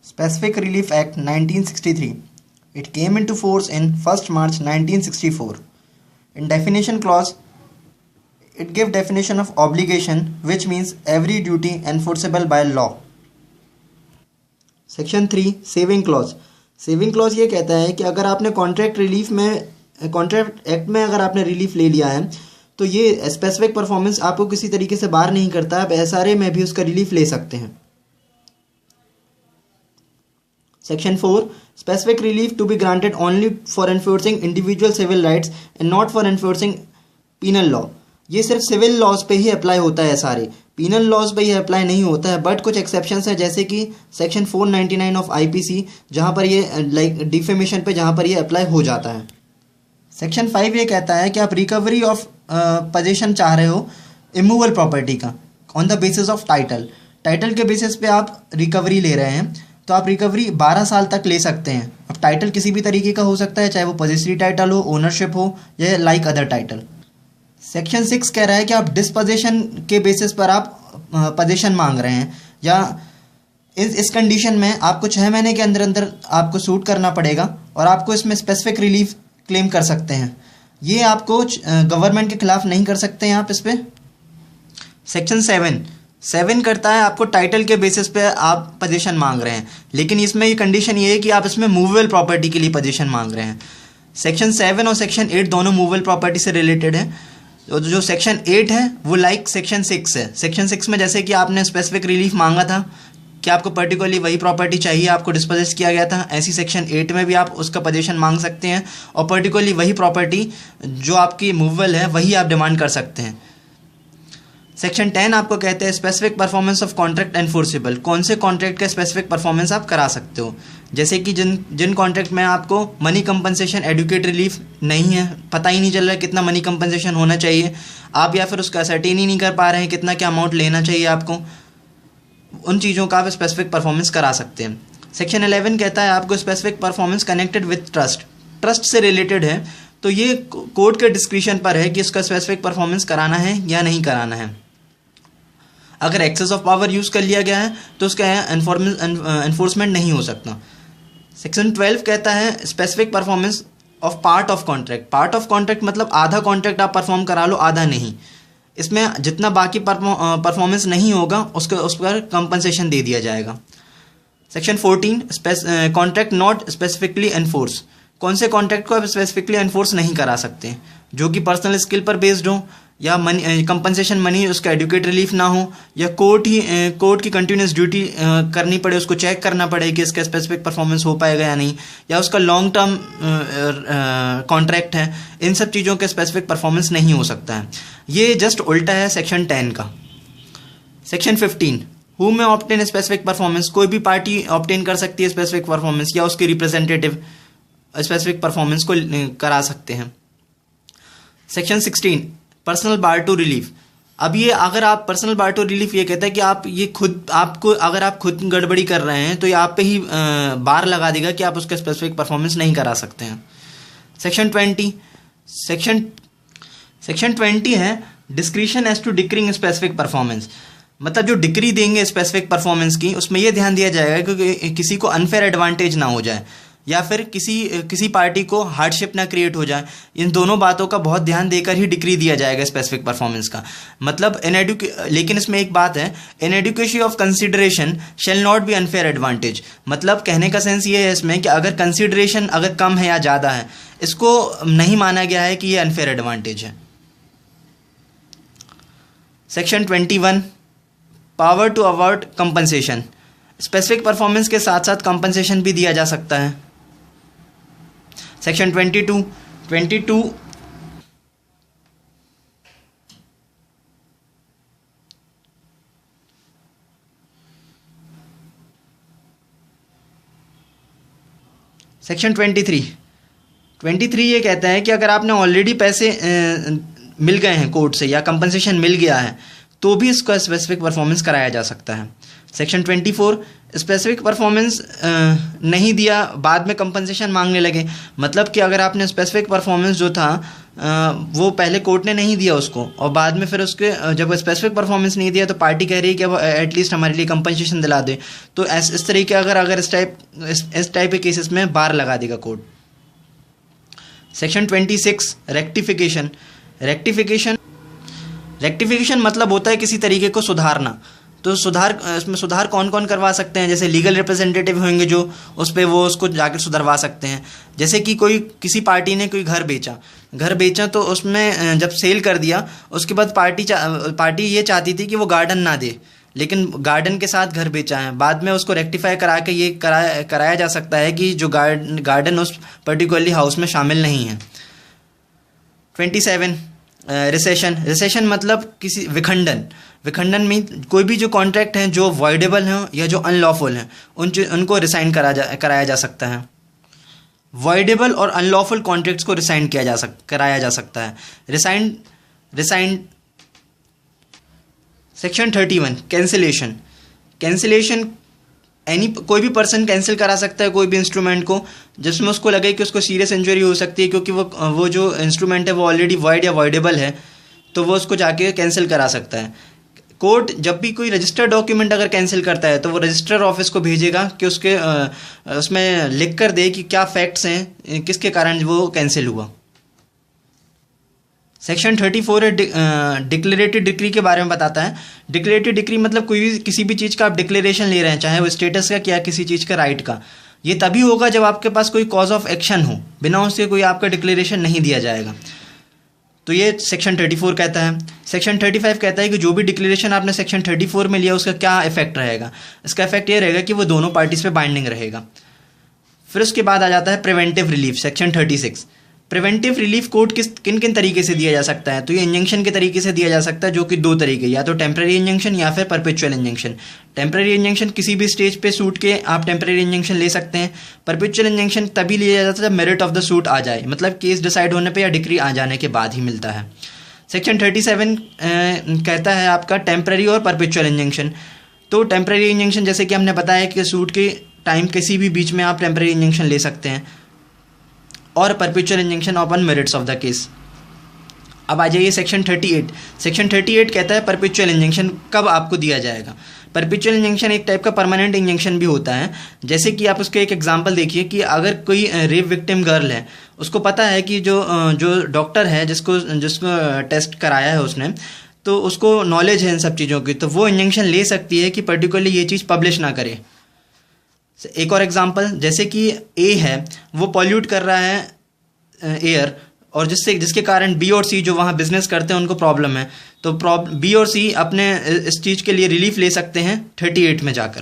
Specific Relief Act 1963. It came into force in 1st March 1964. In definition clause, it gives definition of obligation, which means every duty enforceable by law. Section 3 Saving Clause. Saving Clause ये कहता है कि अगर आपने contract act में अगर आपने relief ले लिया है तो ये स्पेसिफिक परफॉर्मेंस आपको किसी तरीके से बाहर नहीं करता, आप एसआरए में भी उसका रिलीफ ले सकते हैं. Section 4 Specific relief to be granted only for enforcing individual civil rights and not for enforcing penal law. ये सिर्फ सिविल लॉज पे ही अप्लाई होता है सारे, पीनल लॉज पे ही अप्लाई नहीं होता है. बट कुछ एक्सेप्शंस है, जैसे कि सेक्शन 499 ऑफ आईपीसी, जहाँ पर ये लाइक डिफेमेशन पे जहाँ पर ये अप्लाई हो जाता है. सेक्शन 5 ये कहता है कि आप रिकवरी ऑफ पोजीशन चाह रहे हो इमूवल प्रॉपर्टी का on the basis of title के बेसिस पे आप रिकवरी ले रहे हैं, तो आप रिकवरी 12 साल तक ले सकते हैं. अब टाइटल किसी भी तरीके का हो सकता है, चाहे वो पोजेसरी टाइटल हो, ओनरशिप हो या लाइक अदर टाइटल. सेक्शन 6 कह रहा है कि आप डिस्पोजेशन के बेसिस पर आप पोजीशन मांग रहे हैं, या इस कंडीशन में आपको 6 महीने के अंदर आपको सूट करना पड़ेगा और आपको इसमें स्पेसिफिक रिलीफ क्लेम कर सकते हैं. ये आपको गवर्नमेंट के खिलाफ नहीं कर सकते हैं आप इस पर. सेक्शन 7 करता है आपको टाइटल के बेसिस पे आप पोजीशन मांग रहे हैं, लेकिन इसमें ये कंडीशन ये है कि आप इसमें मूवेबल प्रॉपर्टी के लिए पोजीशन मांग रहे हैं. सेक्शन 7 और सेक्शन 8 दोनों मूवेबल प्रॉपर्टी से रिलेटेड है. जो सेक्शन 8 है वो लाइक सेक्शन 6 है. सेक्शन 6 में जैसे कि आपने स्पेसिफिक रिलीफ मांगा था कि आपको पर्टिकुलरली वही प्रॉपर्टी चाहिए, आपको डिस्पोजेस किया गया था, ऐसी सेक्शन 8 में भी आप उसका पोजीशन मांग सकते हैं और पर्टिकुलरली वही प्रॉपर्टी जो आपकी मूवेबल है वही आप डिमांड कर सकते हैं. सेक्शन 10 आपको कहते हैं specific performance of contract enforceable. कौन से कॉन्ट्रैक्ट का स्पेसिफिक परफॉर्मेंस आप करा सकते हो, जैसे कि जिन कॉन्ट्रैक्ट में आपको मनी कंपनसेशन एडुकेट रिलीफ नहीं है, पता ही नहीं चल रहा है कितना मनी कंपनसेशन होना चाहिए आप, या फिर उसका असर्टेन ही नहीं कर पा रहे हैं कितना क्या अमाउंट लेना चाहिए आपको, उन चीज़ों का आप स्पेसिफिक परफॉर्मेंस करा सकते हैं. सेक्शन 11 कहता है आपको specific performance connected with trust से रिलेटेड है, तो ये कोर्ट के डिस्क्रिशन पर है कि इसका स्पेसिफिक परफॉर्मेंस कराना है या नहीं कराना है. अगर एक्सेस ऑफ पावर यूज़ कर लिया गया है तो उसका एनफोर्समेंट नहीं हो सकता. सेक्शन 12 कहता है specific performance of part of contract मतलब आधा कॉन्ट्रैक्ट आप परफॉर्म करा लो, आधा नहीं. इसमें जितना बाकी परफॉर्मेंस नहीं होगा उस पर कंपनसेशन दे दिया जाएगा. Section 14 contract not specifically enforce. कौन से कॉन्ट्रैक्ट को आप स्पेसिफिकली एनफोर्स नहीं करा सकते, जो कि पर्सनल स्किल पर बेस्ड हो, या मनी कंपनसेशन मनी उसका एडुकेट रिलीफ ना हो, या कोर्ट की कंटिन्यूस ड्यूटी करनी पड़े, उसको चेक करना पड़े कि इसका स्पेसिफिक परफॉर्मेंस हो पाएगा या नहीं, या उसका लॉन्ग टर्म कॉन्ट्रैक्ट है. इन सब चीज़ों के स्पेसिफिक परफॉर्मेंस नहीं हो सकता है. ये जस्ट उल्टा है सेक्शन 10 का. सेक्शन 15 हु में ऑब्टेन स्पेसिफिक परफॉर्मेंस. कोई भी पार्टी ऑब्टेन कर सकती है स्पेसिफिक परफॉर्मेंस, या उसके रिप्रेजेंटेटिव स्पेसिफिक परफॉर्मेंस को करा सकते हैं. Section 16 personal bar to relief. अब ये अगर आप पर्सनल बार टू रिलीफ ये कहता है कि अगर आप खुद गड़बड़ी कर रहे हैं तो ये आप पे ही बार लगा देगा कि आप उसका स्पेसिफिक परफॉर्मेंस नहीं करा सकते हैं. सेक्शन 20 है discretion as to decreeing specific performance. मतलब जो डिक्री देंगे स्पेसिफिक परफॉर्मेंस की, उसमें यह ध्यान दिया जाएगा कि किसी को अनफेयर एडवांटेज ना हो जाए, या फिर किसी पार्टी को हार्डशिप ना क्रिएट हो जाए. इन दोनों बातों का बहुत ध्यान देकर ही डिक्री दिया जाएगा स्पेसिफिक परफॉर्मेंस का. मतलब लेकिन इसमें एक बात है, in education of consideration shall not be unfair advantage. मतलब कहने का सेंस ये है इसमें कि अगर कंसिडरेशन अगर कम है या ज़्यादा है, इसको नहीं माना गया है कि ये अनफेयर एडवांटेज है. Section 21 power to award compensation. Specific performance के साथ साथ कंपनसेशन भी दिया जा सकता है. सेक्शन 22 सेक्शन 23 ये कहता है कि अगर आपने ऑलरेडी पैसे मिल गए हैं कोर्ट से या कंपनसेशन मिल गया है तो भी इसका स्पेसिफिक परफॉर्मेंस कराया जा सकता है. सेक्शन 24 स्पेसिफिक परफॉर्मेंस नहीं दिया, बाद में कंपनसेशन मांगने लगे। मतलब कि अगर आपने स्पेसिफिक परफॉर्मेंस जो था वो पहले कोर्ट ने नहीं दिया उसको, और बाद में फिर उसके जब स्पेसिफिक परफॉर्मेंस नहीं दिया तो पार्टी कह रही है कि अब एटलीस्ट हमारे लिए कंपनसेशन दिला दे। तो इस तरीके अगर इस टाइप के केसेस में बार लगा देगा कोर्ट। Section 26 rectification. रेक्टिफिकेशन मतलब होता है किसी तरीके को सुधारना। तो इसमें सुधार कौन कौन करवा सकते हैं? जैसे लीगल रिप्रेजेंटेटिव होंगे जो उस पर वो उसको जाकर सुधरवा सकते हैं। जैसे कि किसी पार्टी ने कोई घर बेचा तो उसमें जब सेल कर दिया उसके बाद पार्टी ये चाहती थी कि वो गार्डन ना दे, लेकिन गार्डन के साथ घर बेचा है। बाद में उसको रेक्टिफाई करा के ये कराया जा सकता है कि जो गार्डन उस पर्टिकुलरली हाउस में शामिल नहीं है। 27 रिसेशन मतलब किसी विखंडन में कोई भी जो कॉन्ट्रैक्ट हैं जो वॉइडेबल हैं या जो अनलॉफुल हैं उनको रिसाइन कराया जा सकता है। वॉइडेबल और अनलॉफुल कॉन्ट्रैक्ट्स को रिसाइन कराया जा सकता है। रिसाइन। सेक्शन 31 कैंसिलेशन कोई भी पर्सन कैंसिल करा सकता है कोई भी इंस्ट्रूमेंट को जिसमें उसको लगे कि उसको सीरियस इंजरी हो सकती है, क्योंकि वो जो इंस्ट्रूमेंट है वो ऑलरेडी वॉइड या वॉइडेबल है, तो वो उसको जाके कैंसिल करा सकता है। कोर्ट जब भी कोई रजिस्टर्ड डॉक्यूमेंट अगर कैंसिल करता है तो वो रजिस्ट्रार ऑफिस को भेजेगा कि उसमें लिख कर दे कि क्या फैक्ट्स हैं, किसके कारण वो कैंसिल हुआ। सेक्शन 34 डिक्लेरेटिव डिक्री के बारे में बताता है। डिक्लेरेटिव डिक्री मतलब किसी भी चीज़ का आप डिक्लेरेशन ले रहे हैं, चाहे वो स्टेटस का या किसी चीज़ का राइट का। ये तभी होगा जब आपके पास कोई कॉज ऑफ एक्शन हो, बिना उसके कोई आपका डिक्लेरेशन नहीं दिया जाएगा। तो ये सेक्शन 34 कहता है। सेक्शन 35 कहता है कि जो भी डिक्लेरेशन आपने सेक्शन 34 में लिया उसका क्या इफेक्ट रहेगा। इसका इफेक्ट ये रहेगा कि वो दोनों पार्टीज पे बाइंडिंग रहेगा। फिर उसके बाद आ जाता है preventive relief. Section 36 preventive relief court किन किन तरीके से दिया जा सकता है? तो ये इंजंक्शन के तरीके से दिया जा सकता है, जो कि दो तरीके, या तो टेम्पररी इंजंक्शन या फिर परपेचुअल इंजंक्शन। टेम्पररी इंजंक्शन किसी भी स्टेज पे सूट के आप टेम्पररी इंजंक्शन ले सकते हैं। परपेचुअल इंजंक्शन तभी लिया जाता है जब मेरिट ऑफ द सूट आ जाए, मतलब केस डिसाइड होने पर या डिक्री आ जाने के बाद ही मिलता है। सेक्शन 37 कहता है आपका टेम्पररी और परपेचुअल इंजंक्शन। तो टेम्पररी इंजंक्शन जैसे कि हमने बताया कि सूट के टाइम किसी भी बीच में आप टेम्पररी इंजंक्शन ले सकते हैं, और perpetual injunction upon merits of the case. अब आ जाइए सेक्शन 38। सेक्शन 38 कहता है परपेचुअल इंजंक्शन कब आपको दिया जाएगा। परपेचुअल इंजंक्शन एक टाइप का परमानेंट इंजंक्शन भी होता है। जैसे कि आप उसके एक एग्जांपल देखिए कि अगर कोई रेप विक्टिम गर्ल है, उसको पता है कि जो डॉक्टर है जिसको टेस्ट कराया है उसने, तो उसको नॉलेज है इन सब चीज़ों की, तो वो इंजंक्शन ले सकती है कि पर्टिकुलरली ये चीज़ पब्लिश ना करे। एक और एग्जांपल, जैसे कि ए है वो पॉल्यूट कर रहा है एयर, और जिसके कारण बी और सी जो वहाँ बिजनेस करते हैं उनको प्रॉब्लम है, तो बी और सी अपने इस चीज़ के लिए रिलीफ ले सकते हैं 38 में जाकर।